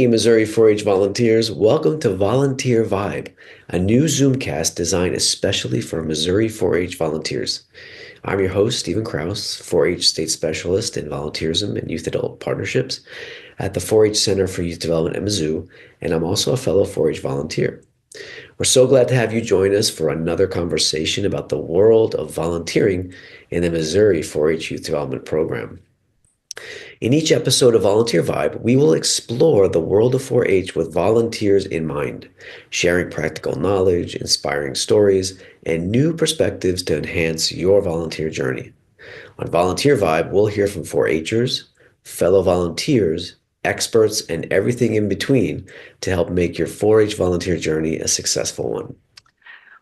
Hey, Missouri 4-H volunteers, welcome to Volunteer Vibe, a new Zoomcast designed especially for Missouri 4-H volunteers. I'm your host, Stephen Kraus, 4-H State Specialist in Volunteerism and Youth Adult Partnerships at the 4-H Center for Youth Development at Mizzou, and I'm also a fellow 4-H volunteer. We're so glad to have you join us for another conversation about the world of volunteering in the Missouri 4-H Youth Development Program. In each episode of Volunteer Vibe, we will explore the world of 4-H with volunteers in mind, sharing practical knowledge, inspiring stories, and new perspectives to enhance your volunteer journey. On Volunteer Vibe, we'll hear from 4-Hers, fellow volunteers, experts, and everything in between to help make your 4-H volunteer journey a successful one.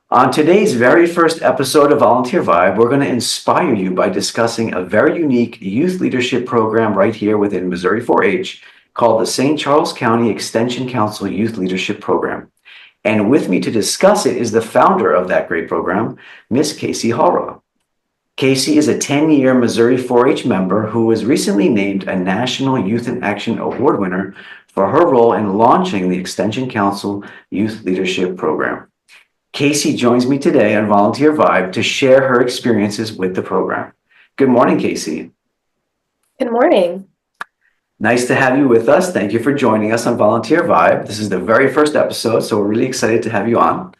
On today's very first episode of Volunteer Vibe, we're going to inspire you by discussing a very unique youth leadership program right here within Missouri 4-H called the St. Charles County Extension Council Youth Leadership Program. And with me to discuss it is the founder of that great program, Miss Kaycie Hollrah. Kaycie is a 10-year Missouri 4-H member who was recently named a National Youth in Action Award winner for her role in launching the Extension Council Youth Leadership Program. Kaycie joins me today on Volunteer Vibe to share her experiences with the program. Good morning, Kaycie. Good morning. Nice to have you with us. Thank you for joining us on Volunteer Vibe. This is the very first episode, so we're really excited to have you on.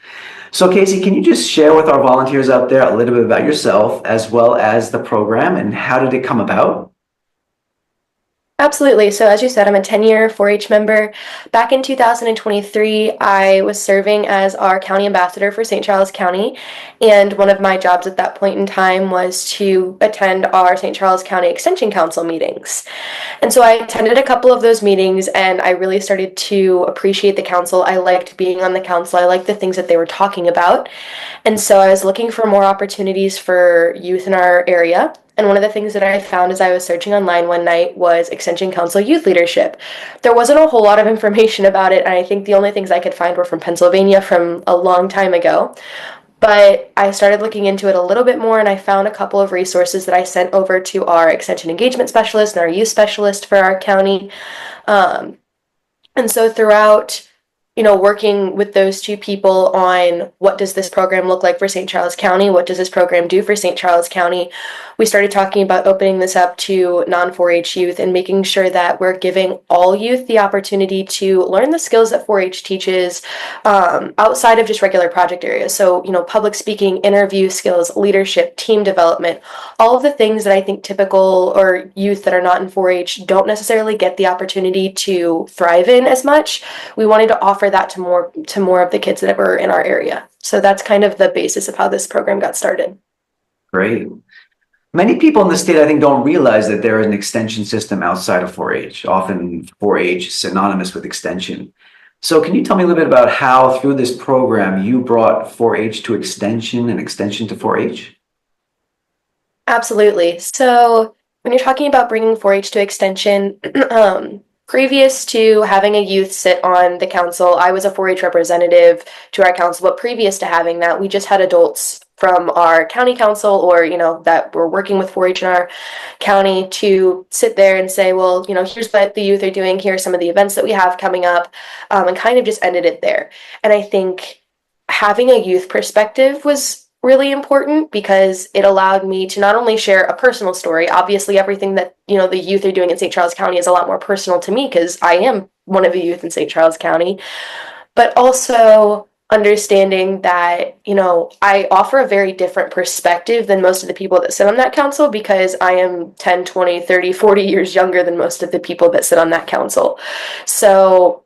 So, Kaycie, can you just share with our volunteers out there a little bit about yourself as well as the program and how did it come about? Absolutely. So as you said, I'm a 10-year 4-H member. Back in 2023, I was serving as our county ambassador for St. Charles County, and one of my jobs at that point in time was to attend our St. Charles County Extension Council meetings. And so I attended a couple of those meetings, and I really started to appreciate the council. I liked being on the council. I liked the things that they were talking about. And so I was looking for more opportunities for youth in our area. And one of the things that I found as I was searching online one night was Extension Council Youth Leadership. There wasn't a whole lot of information about it, and I think the only things I could find were from Pennsylvania from a long time ago. But I started looking into it a little bit more, and I found a couple of resources that I sent over to our Extension Engagement Specialist and our Youth Specialist for our county. And so throughout working with those two people on what does this program look like for St. Charles County, what does this program do for St. Charles County, we started talking about opening this up to non-4-H youth and making sure that we're giving all youth the opportunity to learn the skills that 4-H teaches outside of just regular project areas. So, public speaking, interview skills, leadership, team development, all of the things that I think typical or youth that are not in 4-H don't necessarily get the opportunity to thrive in as much. We wanted to offer that to more of the kids that were in our area. So that's kind of the basis of how this program got started. Great. Many people in the state, I think, don't realize that there is an extension system outside of 4-H, often 4-H synonymous with extension. So can you tell me a little bit about how through this program you brought 4-H to extension and extension to 4-H? Absolutely. So when you're talking about bringing 4-H to extension, previous to having a youth sit on the council, I was a 4-H representative to our council, but previous to having that, we just had adults from our county council or, that were working with 4-H in our county to sit there and say, well, here's what the youth are doing, here are some of the events that we have coming up, and kind of just ended it there. And I think having a youth perspective was really important because it allowed me to not only share a personal story. Obviously, everything that, the youth are doing in St. Charles County is a lot more personal to me because I am one of the youth in St. Charles County, but also understanding that, I offer a very different perspective than most of the people that sit on that council because I am 10, 20, 30, 40 years younger than most of the people that sit on that council. So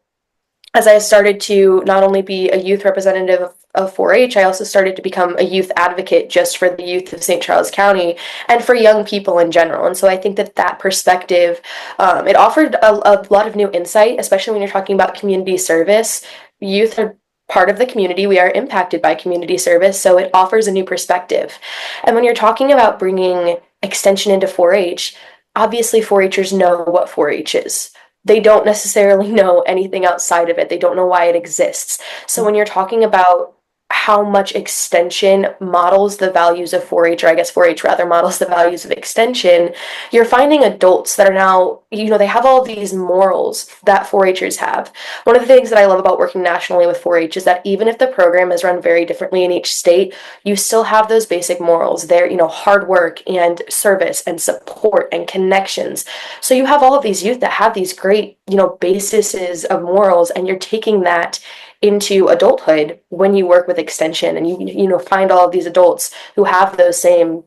as I started to not only be a youth representative of 4-H, I also started to become a youth advocate just for the youth of St. Charles County and for young people in general. And so I think that perspective, it offered a lot of new insight, especially when you're talking about community service. Youth are part of the community. We are impacted by community service, so it offers a new perspective. And when you're talking about bringing extension into 4-H, obviously 4-Hers know what 4-H is. They don't necessarily know anything outside of it. They don't know why it exists. So when you're talking about how much extension models the values of 4-H, or I guess 4-H rather models the values of extension, you're finding adults that are now, they have all these morals that 4-Hers have. One of the things that I love about working nationally with 4-H is that even if the program is run very differently in each state, you still have those basic morals there, hard work and service and support and connections. So you have all of these youth that have these great, bases of morals, and you're taking that into adulthood when you work with extension, and you find all of these adults who have those same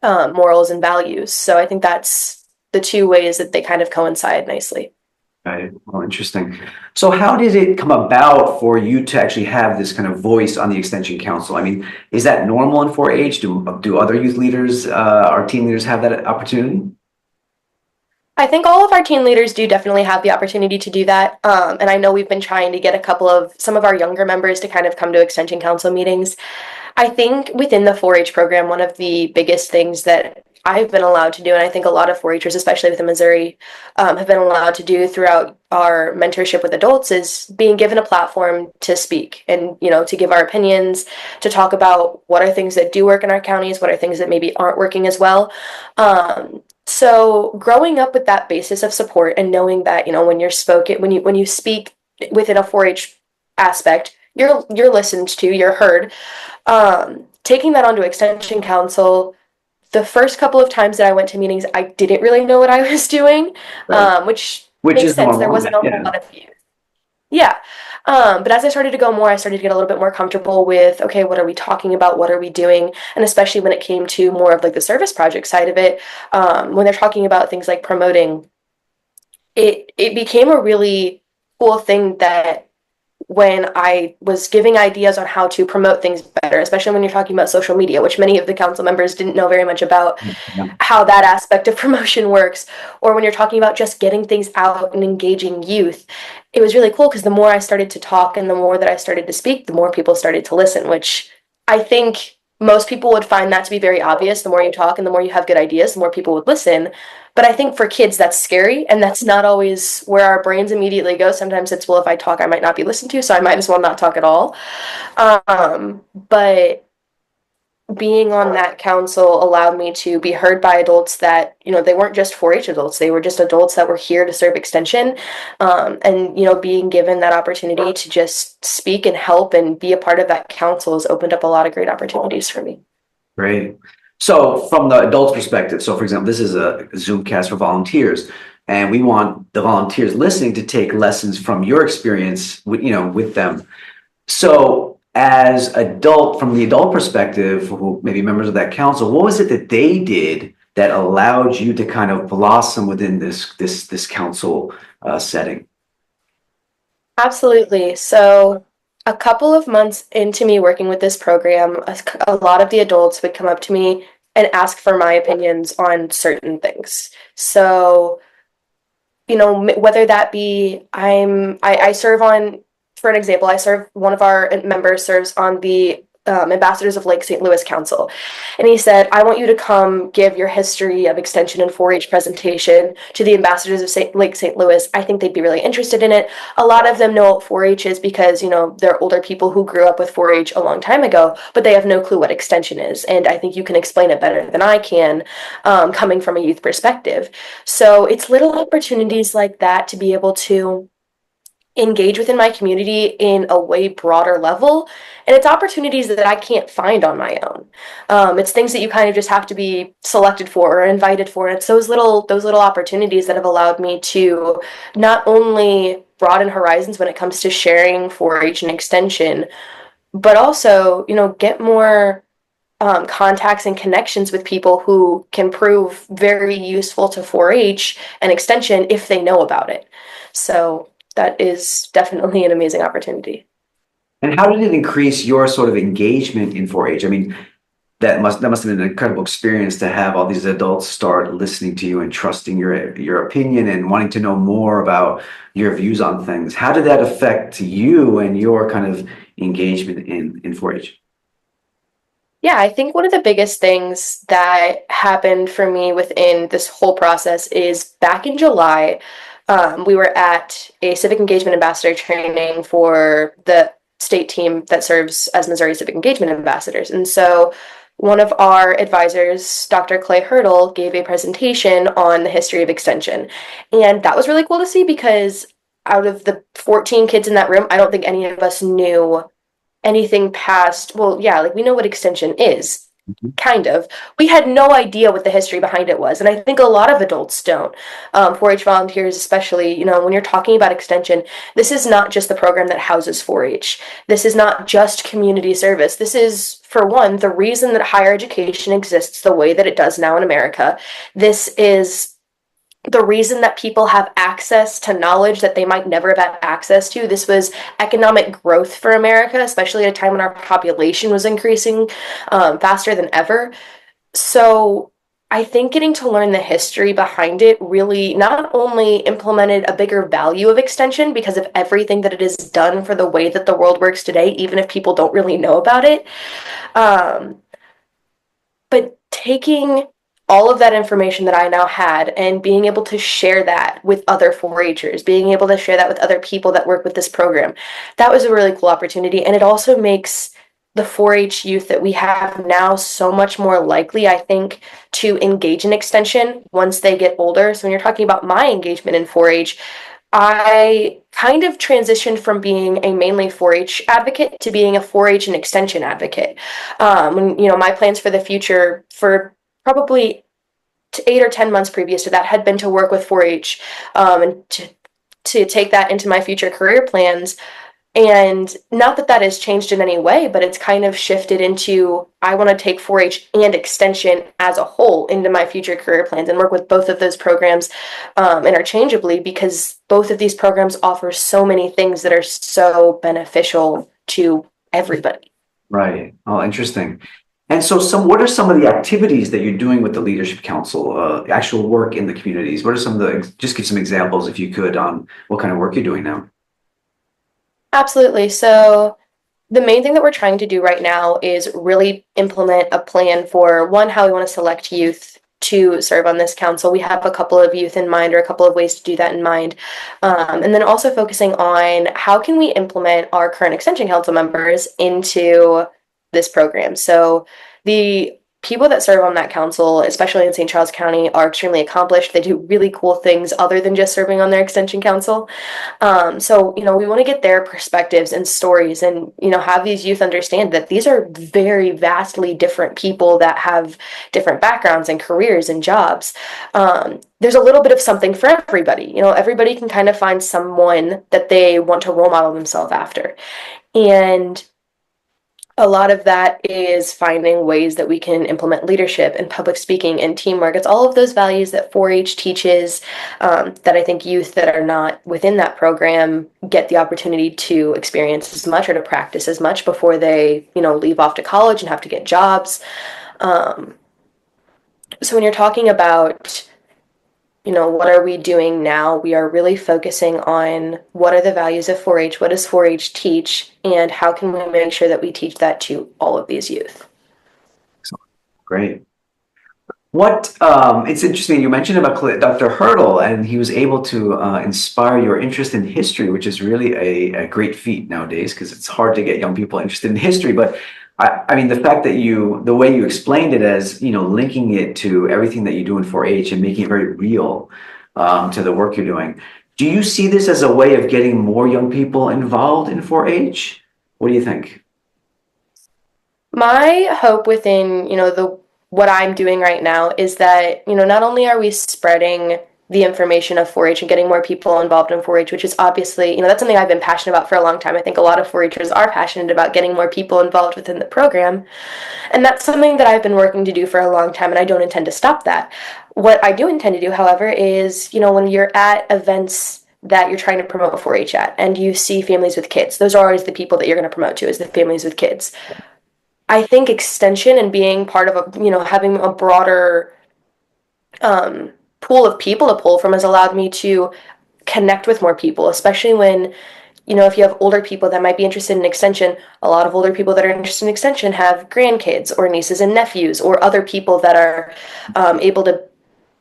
morals and values. So I think that's the two ways that they kind of coincide nicely. Right. Well, interesting. So how did it come about for you to actually have this kind of voice on the Extension Council? I mean, is that normal in 4-H? Do other youth leaders, our team leaders have that opportunity? I think all of our teen leaders do definitely have the opportunity to do that. And I know we've been trying to get some of our younger members to kind of come to Extension Council meetings. I think within the 4-H program, one of the biggest things that I've been allowed to do, and I think a lot of 4-Hers, especially within Missouri, have been allowed to do throughout our mentorship with adults, is being given a platform to speak and, to give our opinions, to talk about what are things that do work in our counties, what are things that maybe aren't working as well. So growing up with that basis of support and knowing that, when you speak within a 4-H aspect, you're listened to, you're heard. Taking that onto Extension Council, the first couple of times that I went to meetings, I didn't really know what I was doing, Right. which Which makes is sense. There normal. wasn't a whole Yeah. lot of youth. Yeah. But as I started to go more, I started to get a little bit more comfortable with, okay, what are we talking about? What are we doing? And especially when it came to more of like the service project side of it, when they're talking about things like promoting, it became a really cool thing that when I was giving ideas on how to promote things better, especially when you're talking about social media, which many of the council members didn't know very much about Yeah. how that aspect of promotion works, or when you're talking about just getting things out and engaging youth, it was really cool because the more I started to talk and the more that I started to speak, the more people started to listen, which I think most people would find that to be very obvious. The more you talk and the more you have good ideas, the more people would listen. But I think for kids, that's scary, and that's not always where our brains immediately go. Sometimes it's, well, if I talk, I might not be listened to, so I might as well not talk at all. But being on that council allowed me to be heard by adults that, they weren't just 4-H adults, they were just adults that were here to serve extension. And, being given that opportunity to just speak and help and be a part of that council has opened up a lot of great opportunities for me. Great. So from the adult's perspective, so for example, this is a Zoomcast for volunteers, and we want the volunteers listening to take lessons from your experience with them. So as from the adult perspective, who maybe members of that council, what was it that they did that allowed you to kind of blossom within this council setting? Absolutely. So, a couple of months into me working with this program, a lot of the adults would come up to me and ask for my opinions on certain things. So, whether that be I serve on, for an example, one of our members serves on the Ambassadors of Lake St. Louis Council. And he said, I want you to come give your history of extension and 4-H presentation to the Ambassadors of Lake St. Louis. I think they'd be really interested in it. A lot of them know what 4-H is because, they're older people who grew up with 4-H a long time ago, but they have no clue what extension is. And I think you can explain it better than I can, coming from a youth perspective. So it's little opportunities like that to be able to engage within my community in a way broader level, and it's opportunities that I can't find on my own. It's things that you kind of just have to be selected for or invited for, and it's those little opportunities that have allowed me to not only broaden horizons when it comes to sharing 4-H and extension, but also get more contacts and connections with people who can prove very useful to 4-H and extension if they know about it. So that is definitely an amazing opportunity. And how did it increase your sort of engagement in 4-H? I mean, that must have been an incredible experience to have all these adults start listening to you and trusting your opinion and wanting to know more about your views on things. How did that affect you and your kind of engagement in 4-H? Yeah, I think one of the biggest things that happened for me within this whole process is back in July, we were at a civic engagement ambassador training for the state team that serves as Missouri Civic Engagement Ambassadors. And so one of our advisors, Dr. Clay Hurdle, gave a presentation on the history of extension. And that was really cool to see because out of the 14 kids in that room, I don't think any of us knew anything past, well, yeah, like we know what extension is, Mhm. kind of. We had no idea what the history behind it was. And I think a lot of adults don't. 4-H volunteers, especially, when you're talking about extension, this is not just the program that houses 4-H. This is not just community service. This is, for one, the reason that higher education exists the way that it does now in America. This is the reason that people have access to knowledge that they might never have had access to. This was economic growth for America, especially at a time when our population was increasing faster than ever. So I think getting to learn the history behind it really not only implemented a bigger value of extension because of everything that it has done for the way that the world works today, even if people don't really know about it, um, but taking all of that information that I now had and being able to share that with other 4-Hers, being able to share that with other people that work with this program, that was a really cool opportunity. And it also makes the 4-H youth that we have now so much more likely, I think, to engage in extension once they get older. So when you're talking about my engagement in 4-H, I kind of transitioned from being a mainly 4-H advocate to being a 4-H and extension advocate. My plans for the future for probably 8 or 10 months previous to that had been to work with 4-H, and to take that into my future career plans. And not that that has changed in any way, but it's kind of shifted into I want to take 4-H and extension as a whole into my future career plans and work with both of those programs interchangeably because both of these programs offer so many things that are so beneficial to everybody. Right. Oh, interesting. And so what are some of the activities that you're doing with the Leadership Council, actual work in the communities? What are some of just give some examples if you could on what kind of work you're doing now? Absolutely. So the main thing that we're trying to do right now is really implement a plan for one, how we want to select youth to serve on this council. We have a couple of youth in mind or a couple of ways to do that in mind. And then also focusing on how can we implement our current extension council members into this program. So the people that serve on that council, especially in St. Charles County, are extremely accomplished. They do really cool things other than just serving on their extension council. We want to get their perspectives and stories and, have these youth understand that these are very vastly different people that have different backgrounds and careers and jobs. There's a little bit of something for everybody. Everybody can kind of find someone that they want to role model themselves after. And a lot of that is finding ways that we can implement leadership and public speaking and teamwork. It's all of those values that 4-H teaches, that I think youth that are not within that program get the opportunity to experience as much or to practice as much before they, leave off to college and have to get jobs. So when you're talking about what are we doing now? We are really focusing on what are the values of 4-H, what does 4-H teach, and how can we make sure that we teach that to all of these youth? Great. It's interesting, you mentioned about Dr. Hurdle, and he was able to inspire your interest in history, which is really a great feat nowadays because it's hard to get young people interested in history. But I mean, the fact that the way you explained it as, linking it to everything that you do in 4-H and making it very real to the work you're doing. Do you see this as a way of getting more young people involved in 4-H? What do you think? My hope within, the what I'm doing right now is that, not only are we spreading the information of 4-H and getting more people involved in 4-H, which is obviously, that's something I've been passionate about for a long time. I think a lot of 4-Hers are passionate about getting more people involved within the program. And that's something that I've been working to do for a long time, and I don't intend to stop that. What I do intend to do, however, is, when you're at events that you're trying to promote 4-H at, and you see families with kids, those are always the people that you're going to promote to, is the families with kids. I think extension and being part of having a broader pool of people to pull from has allowed me to connect with more people, especially when, if you have older people that might be interested in extension, a lot of older people that are interested in extension have grandkids or nieces and nephews or other people that are able to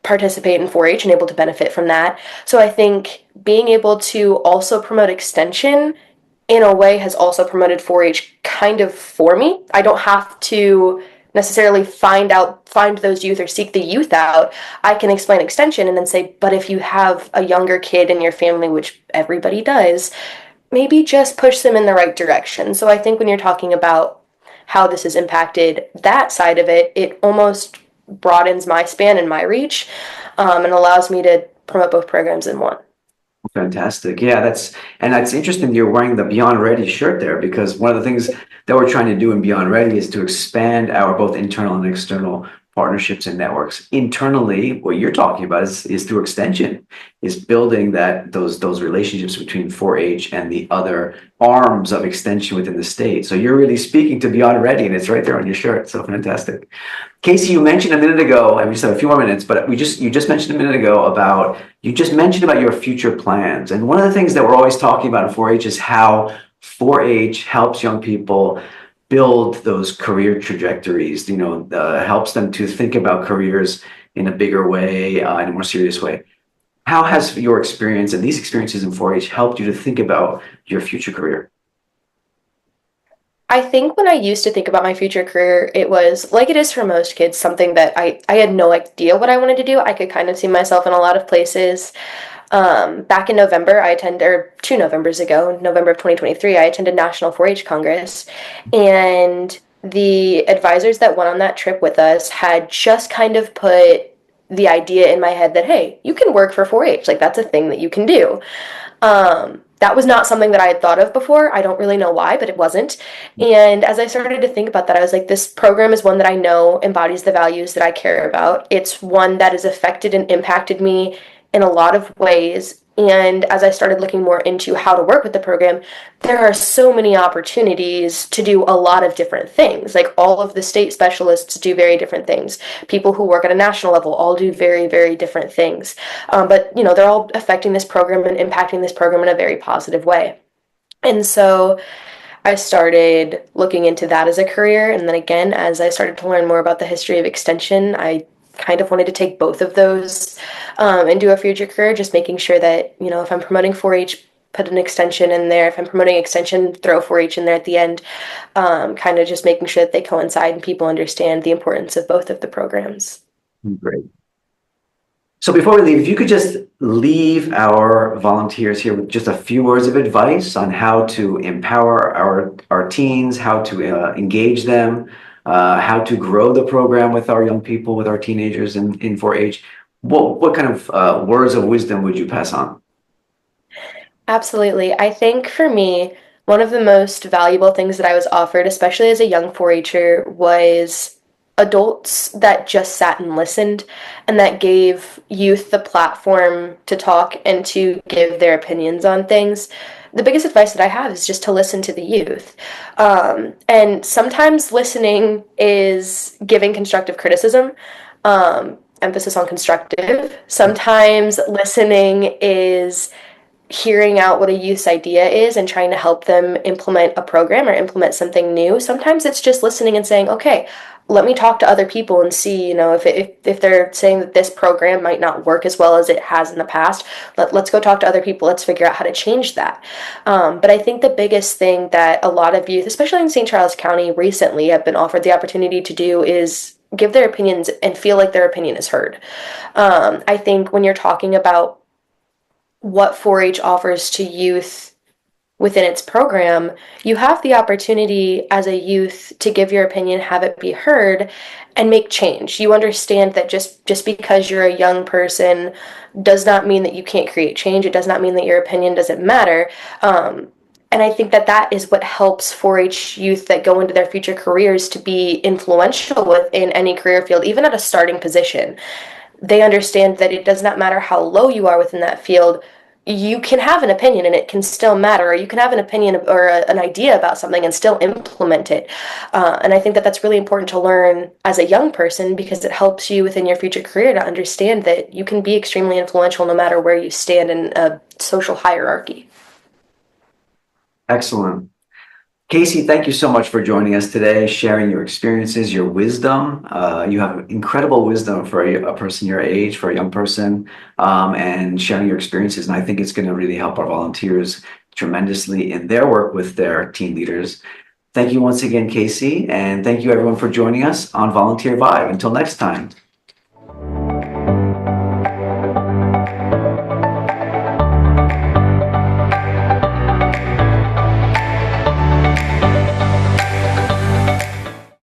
participate in 4-H and able to benefit from that. So I think being able to also promote extension in a way has also promoted 4-H kind of for me. I don't have to necessarily find those youth or seek the youth out. I can explain extension and then say, but if you have a younger kid in your family, which everybody does, maybe just push them in the right direction. So I think when you're talking about how this has impacted that side of it, it almost broadens my span and my reach, and allows me to promote both programs in one. Fantastic. Yeah, that's interesting. You're wearing the Beyond Ready shirt there because one of the things that we're trying to do in Beyond Ready is to expand our both internal and external partnerships and networks. Internally, what you're talking about is through extension, is building those relationships between 4-H and the other arms of extension within the state. So you're really speaking to Beyond Ready, and it's right there on your shirt. So fantastic. Kaycie, you mentioned a minute ago, and we just have a few more minutes, but you just mentioned a minute ago about your future plans. And one of the things that we're always talking about in 4-H is how 4-H helps young people build those career trajectories, helps them to think about careers in a bigger way, in a more serious way. How has your experience and these experiences in 4-H helped you to think about your future career? I think when I used to think about my future career, it was like it is for most kids, something that I had no idea what I wanted to do. I could kind of see myself in a lot of places. Back in November, I attended, or 2 Novembers ago, November of 2023, I attended National 4-H Congress, and the advisors that went on that trip with us had just kind of put the idea in my head that, hey, you can work for 4-H, like that's a thing that you can do. That was not something that I had thought of before. I don't really know why, but it wasn't. And as I started to think about that, I was like, this program is one that I know embodies the values that I care about. It's one that has affected and impacted me in a lot of ways. And as I started looking more into how to work with the program, there are so many opportunities to do a lot of different things. Like all of the state specialists do very different things. People who work at a national level all do very, very different things. But, they're all affecting this program and impacting this program in a very positive way. And so I started looking into that as a career. And then again, as I started to learn more about the history of extension, I kind of wanted to take both of those and do a future career, just making sure that, if I'm promoting 4-H, put an extension in there. If I'm promoting extension, throw 4-H in there at the end, kind of just making sure that they coincide and people understand the importance of both of the programs. Great. So before we leave, if you could just leave our volunteers here with just a few words of advice on how to empower our teens, how to engage them, how to grow the program with our young people, with our teenagers in 4-H, what kind of words of wisdom would you pass on? Absolutely. I think for me, one of the most valuable things that I was offered, especially as a young 4-Her, was adults that just sat and listened and that gave youth the platform to talk and to give their opinions on things. The biggest advice that I have is just to listen to the youth. And sometimes listening is giving constructive criticism, emphasis on constructive. Sometimes listening is hearing out what a youth's idea is and trying to help them implement a program or implement something new. Sometimes it's just listening and saying, okay, let me talk to other people and see, if they're saying that this program might not work as well as it has in the past, let's go talk to other people. Let's figure out how to change that. But I think the biggest thing that a lot of youth, especially in St. Charles County recently, have been offered the opportunity to do is give their opinions and feel like their opinion is heard. I think when you're talking about what 4-H offers to youth within its program, you have the opportunity as a youth to give your opinion, have it be heard, and make change. You understand that just because you're a young person does not mean that you can't create change. It does not mean that your opinion doesn't matter. And I think that is what helps 4-H youth that go into their future careers to be influential within any career field, even at a starting position. They understand that it does not matter how low you are within that field. You can have an opinion and it can still matter, or you can have an opinion or an idea about something and still implement it. And I think that that's really important to learn as a young person because it helps you within your future career to understand that you can be extremely influential no matter where you stand in a social hierarchy. Excellent. Kaycie, thank you so much for joining us today, sharing your experiences, your wisdom. You have incredible wisdom for a person your age, for a young person, and sharing your experiences. And I think it's going to really help our volunteers tremendously in their work with their team leaders. Thank you once again, Kaycie, and thank you everyone for joining us on Volunteer Vibe. Until next time.